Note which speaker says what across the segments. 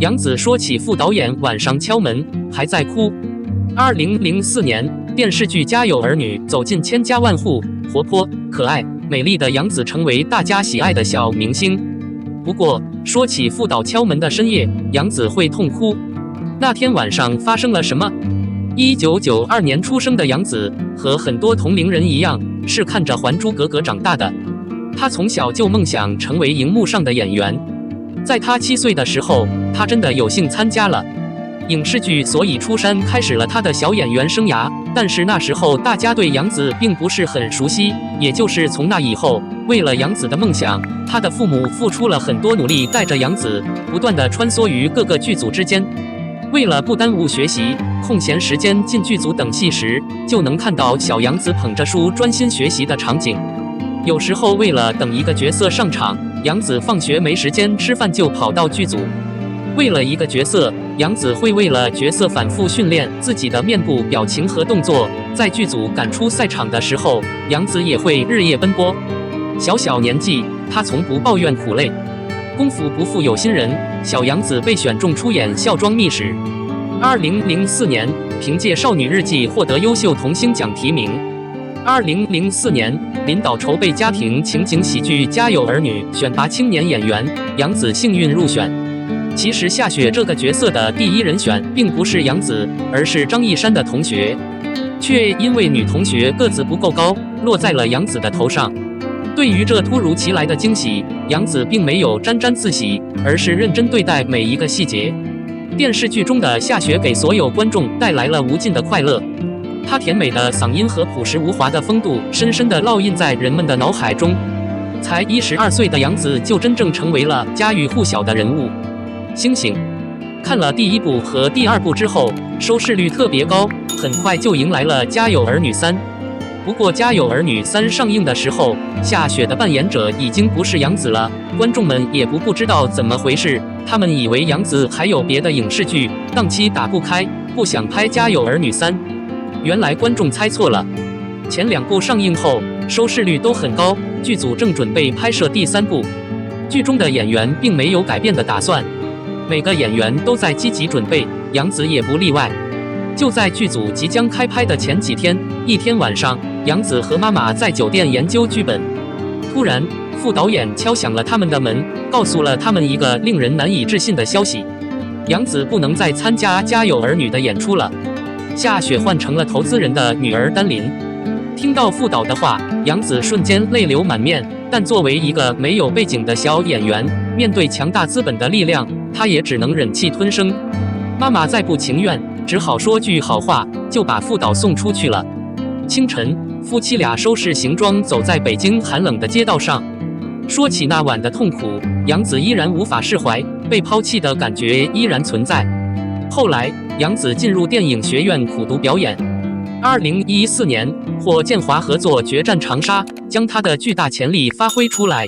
Speaker 1: 杨紫说起副导演晚上敲门，还在哭。2004年，电视剧《家有儿女》走进千家万户，活泼、可爱、美丽的杨紫成为大家喜爱的小明星。不过，说起副导敲门的深夜，杨紫会痛哭。那天晚上发生了什么？1992年出生的杨紫和很多同龄人一样，是看着《还珠格格》长大的。她从小就梦想成为荧幕上的演员。在她7岁的时候，她真的有幸参加了影视剧《所以出山》，开始了她的小演员生涯。但是那时候大家对杨紫并不是很熟悉，也就是从那以后，为了杨紫的梦想，她的父母付出了很多努力，带着杨紫不断地穿梭于各个剧组之间。为了不耽误学习，空闲时间进剧组等戏时，就能看到小杨紫捧着书专心学习的场景。有时候为了等一个角色上场，杨紫放学没时间吃饭就跑到剧组。为了一个角色，杨紫会为了角色反复训练自己的面部表情和动作。在剧组赶出赛场的时候，杨紫也会日夜奔波。小年纪，她从不抱怨苦累。功夫不负有心人，小杨紫被选中出演《孝庄秘史》。2004年，凭借《少女日记》获得优秀童星奖提名。2004年，领导筹备家庭情景喜剧《家有儿女》选拔青年演员，杨紫幸运入选。其实夏雪这个角色的第一人选并不是杨紫，而是张一山的同学，却因为女同学个子不够高，落在了杨紫的头上。对于这突如其来的惊喜，杨紫并没有沾沾自喜，而是认真对待每一个细节。电视剧中的夏雪给所有观众带来了无尽的快乐，她甜美的嗓音和朴实无华的风度深深地烙印在人们的脑海中。才12岁的杨紫就真正成为了家喻户晓的人物。星星看了第1部和第2部之后，收视率特别高，很快就迎来了《家有儿女3》。不过《家有儿女3》上映的时候，夏雪的扮演者已经不是杨紫了，观众们也不知道怎么回事，他们以为杨紫还有别的影视剧，档期打不开，不想拍《家有儿女3》。原来观众猜错了，前2部上映后收视率都很高，剧组正准备拍摄第3部，剧中的演员并没有改变的打算，每个演员都在积极准备，杨紫也不例外。就在剧组即将开拍的前几天，一天晚上，杨紫和妈妈在酒店研究剧本，突然副导演敲响了他们的门，告诉了他们一个令人难以置信的消息：杨紫不能再参加《家有儿女》的演出了。夏雪换成了投资人的女儿丹琳。听到副导的话，杨紫瞬间泪流满面，但作为一个没有背景的小演员，面对强大资本的力量，她也只能忍气吞声。妈妈再不情愿，只好说句好话，就把副导送出去了。清晨，夫妻俩收拾行装，走在北京寒冷的街道上。说起那晚的痛苦，杨紫依然无法释怀，被抛弃的感觉依然存在。后来，杨紫进入电影学院苦读表演。2014年，和建华合作《决战长沙》，将她的巨大潜力发挥出来。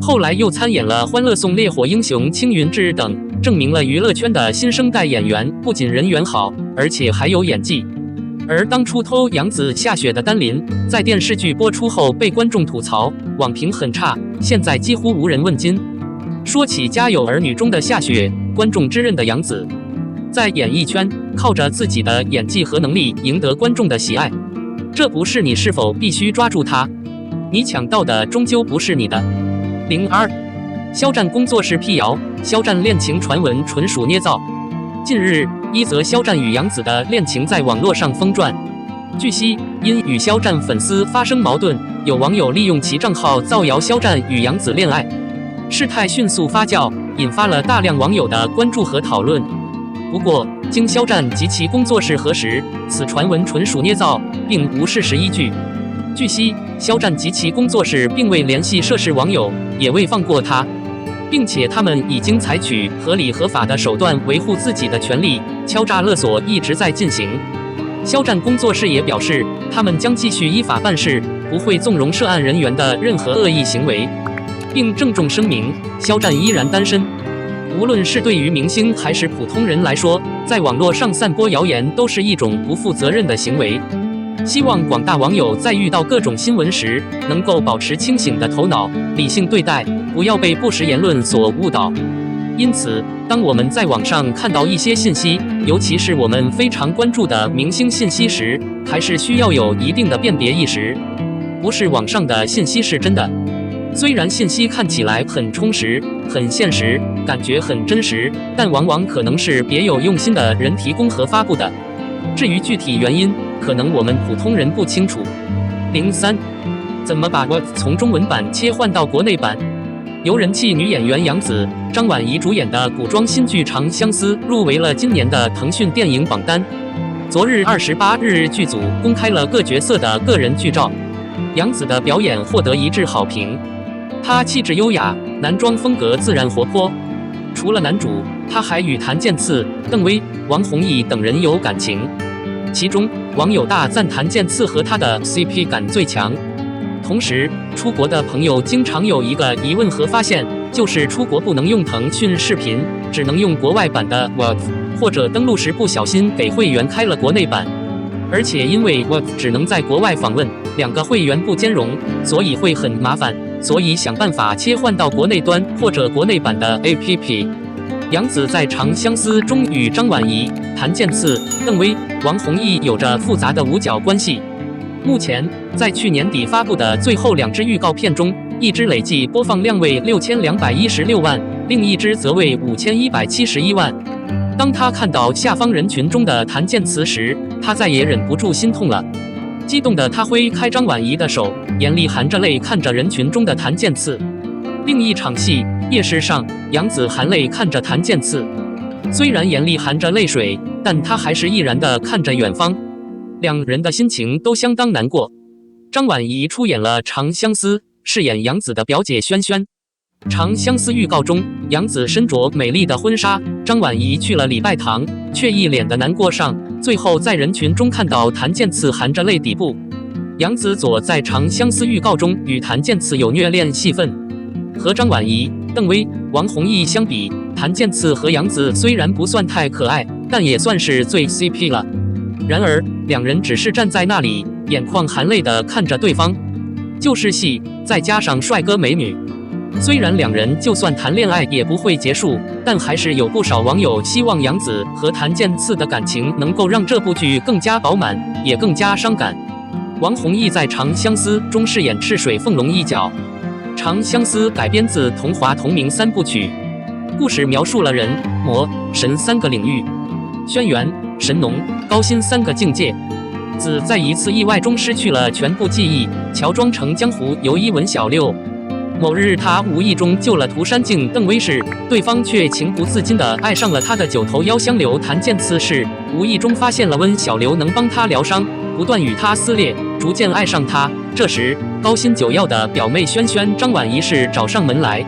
Speaker 1: 后来又参演了《欢乐颂》《烈火英雄》《青云志》等，证明了娱乐圈的新生代演员不仅人缘好，而且还有演技。而当初偷杨紫夏雪的丹琳，在电视剧播出后被观众吐槽，网评很差，现在几乎无人问津。说起《家有儿女》中的夏雪，观众知认的杨紫，在演艺圈靠着自己的演技和能力赢得观众的喜爱。这不是你是否必须抓住它？你抢到的终究不是你的。02肖战工作室辟谣，肖战恋情传闻纯属捏造。近日，一则肖战与杨紫的恋情在网络上疯转。据悉，因与肖战粉丝发生矛盾，有网友利用其账号造谣肖战与杨紫恋爱，事态迅速发酵，引发了大量网友的关注和讨论。不过，经肖战及其工作室核实，此传闻纯属捏造，并无事实依据。据悉，肖战及其工作室并未联系涉事网友，也未放过他，并且他们已经采取合理合法的手段维护自己的权利，敲诈勒索一直在进行。肖战工作室也表示，他们将继续依法办事，不会纵容涉案人员的任何恶意行为，并郑重声明，肖战依然单身。无论是对于明星还是普通人来说，在网络上散播谣言都是一种不负责任的行为。希望广大网友在遇到各种新闻时，能够保持清醒的头脑，理性对待，不要被不实言论所误导。因此，当我们在网上看到一些信息，尤其是我们非常关注的明星信息时，还是需要有一定的辨别意识。不是网上的信息是真的，虽然信息看起来很充实、很现实，感觉很真实，但往往可能是别有用心的人提供和发布的。至于具体原因，可能我们普通人不清楚。03，怎么把 What 从中文版切换到国内版？由人气女演员杨紫、张晚怡主演的古装新剧《长相思》入围了今年的腾讯电影榜单。昨日28日，剧组公开了各角色的个人剧照。杨紫的表演获得一致好评，她气质优雅，男装风格自然活泼。除了男主，她还与谭健次、邓威、王弘毅等人有感情。其中，网友大赞谭健次和他的 CP 感最强。同时，出国的朋友经常有一个疑问和发现，就是出国不能用腾讯视频，只能用国外版的 What， 或者登录时不小心给会员开了国内版，而且因为 What 只能在国外访问，2个会员不兼容，所以会很麻烦，所以想办法切换到国内端或者国内版的 APP。杨紫在《长相思》中与张晚怡、谭健次、邓威、王弘毅有着复杂的五角关系。目前，在去年底发布的最后2支预告片中，一支累计播放量为6216万，另一支则为5171万。当他看到下方人群中的谭健次时，他再也忍不住心痛了。激动的他挥开张晚怡的手，眼里含着泪看着人群中的谭健次。另一场戏，夜市上，杨紫含泪看着谭健次，虽然眼里含着泪水，但他还是毅然地看着远方。2人的心情都相当难过。张晚怡出演了《长相思》，饰演杨紫的表姐萱萱。《长相思》预告中，杨紫身着美丽的婚纱，张晚怡去了礼拜堂，却一脸的难过上。最后在人群中看到谭健次含着泪底部。杨紫左在《长相思》预告中与谭健次有虐恋戏份。和张晚怡、邓威、王弘毅相比，谭健次和杨紫虽然不算太可爱，但也算是最 CP 了。然而，2人只是站在那里，眼眶含泪地看着对方。就是戏，再加上帅哥美女，虽然2人就算谈恋爱也不会结束，但还是有不少网友希望杨紫和谭健次的感情能够让这部剧更加饱满，也更加伤感。王弘毅在《长相思》中饰演赤水凤龙一角。《长相思》改编自童话同名3部曲，故事描述了人、魔、神3个领域，轩辕、神农、高辛3个境界。子在一次意外中失去了全部记忆，乔装成江湖游医闻小六。某日，他无意中救了涂山烬邓威时，对方却情不自禁地爱上了他的9头妖香流谭健次时，无意中发现了温小流能帮他疗伤，不断与他撕裂，逐渐爱上他。这时，高辛9药的表妹萱萱张晚怡是找上门来，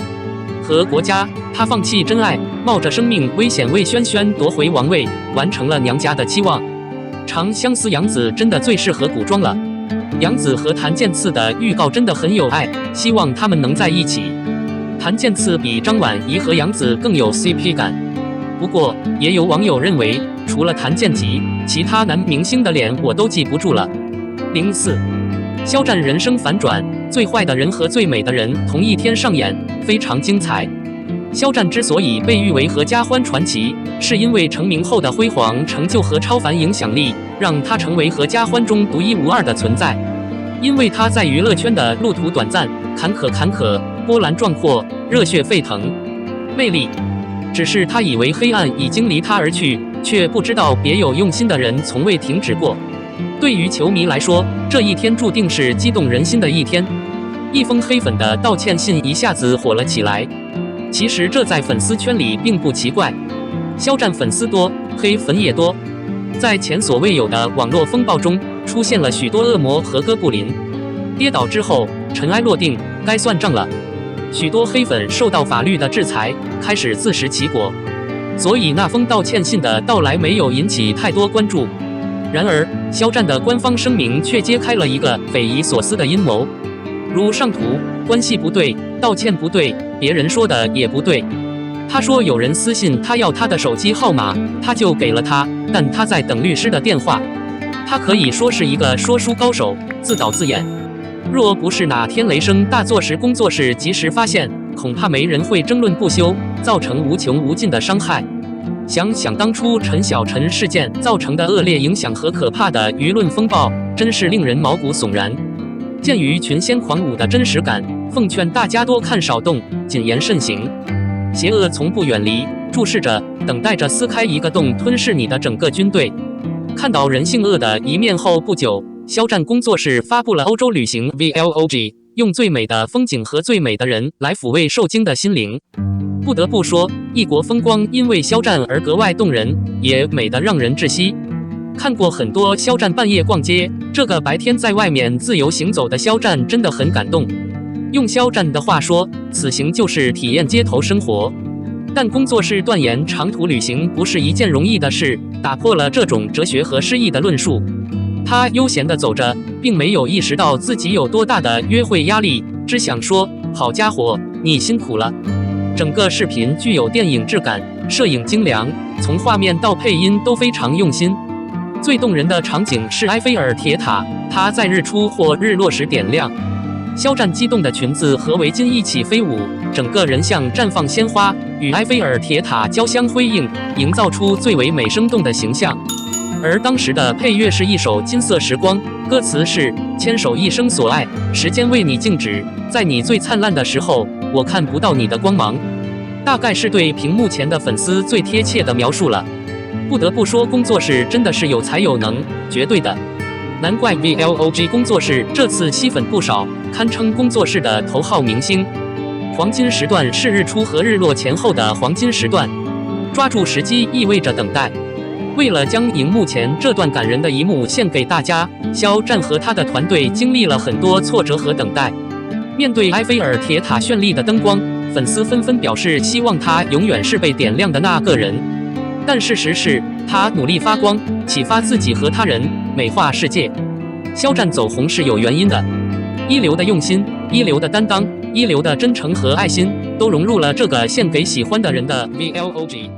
Speaker 1: 和国家，他放弃真爱，冒着生命危险为萱萱夺回王位，完成了娘家的期望。长相思杨紫真的最适合古装了。杨紫和谭健次的预告真的很有爱，希望他们能在一起。谭健次比张晚怡和杨紫更有 CP 感。不过，也有网友认为，除了谭健吉，其他男明星的脸我都记不住了。04，肖战人生反转，最坏的人和最美的人同一天上演，非常精彩。肖战之所以被誉为合家欢传奇，是因为成名后的辉煌成就和超凡影响力，让他成为合家欢中独一无二的存在。因为他在娱乐圈的路途短暂，坎坷，波澜壮阔，热血沸腾，魅力。只是他以为黑暗已经离他而去，却不知道别有用心的人从未停止过。对于球迷来说，这一天注定是激动人心的一天。一封黑粉的道歉信一下子火了起来。其实这在粉丝圈里并不奇怪，肖战粉丝多，黑粉也多。在前所未有的网络风暴中，出现了许多恶魔和哥布林。跌倒之后，尘埃落定，该算账了。许多黑粉受到法律的制裁，开始自食其果。所以那封道歉信的到来没有引起太多关注。然而，肖战的官方声明却揭开了一个匪夷所思的阴谋。如上图，关系不对，道歉不对，别人说的也不对。他说有人私信他要他的手机号码，他就给了他，但他在等律师的电话。他可以说是一个说书高手，自导自演。若不是哪天雷声大作时工作室及时发现，恐怕没人会争论不休，造成无穷无尽的伤害。想想当初陈小晨事件造成的恶劣影响和可怕的舆论风暴，真是令人毛骨悚然。鉴于群仙狂舞的真实感，奉劝大家多看少动，谨言慎行。邪恶从不远离，注视着，等待着撕开一个洞，吞噬你的整个军队。看到人性恶的一面后不久，肖战工作室发布了欧洲旅行 Vlog， 用最美的风景和最美的人来抚慰受惊的心灵。不得不说，异国风光因为肖战而格外动人，也美得让人窒息。看过很多肖战半夜逛街，这个白天在外面自由行走的肖战真的很感动。用肖战的话说，此行就是体验街头生活。但工作室断言长途旅行不是一件容易的事，打破了这种哲学和诗意的论述。他悠闲地走着，并没有意识到自己有多大的约会压力，只想说：好家伙，你辛苦了。整个视频具有电影质感，摄影精良，从画面到配音都非常用心。最动人的场景是埃菲尔铁塔，它在日出或日落时点亮。肖战激动的裙子和围巾一起飞舞，整个人像绽放鲜花，与埃菲尔铁塔交相辉映，营造出最为美生动的形象。而当时的配乐是一首《金色时光》，歌词是牵手一生所爱，时间为你静止，在你最灿烂的时候，我看不到你的光芒。大概是对屏幕前的粉丝最贴切的描述了。不得不说，工作室真的是有才有能，绝对的。难怪 Vlog 工作室这次吸粉不少，堪称工作室的头号明星。黄金时段是日出和日落前后的黄金时段，抓住时机意味着等待。为了将荧幕前这段感人的一幕献给大家，肖战和他的团队经历了很多挫折和等待。面对埃菲尔铁塔绚丽的灯光，粉丝纷纷表示希望他永远是被点亮的那个人。但事实是，他努力发光，启发自己和他人，美化世界。肖战走红是有原因的，一流的用心，一流的担当，一流的真诚和爱心，都融入了这个献给喜欢的人的 Vlog。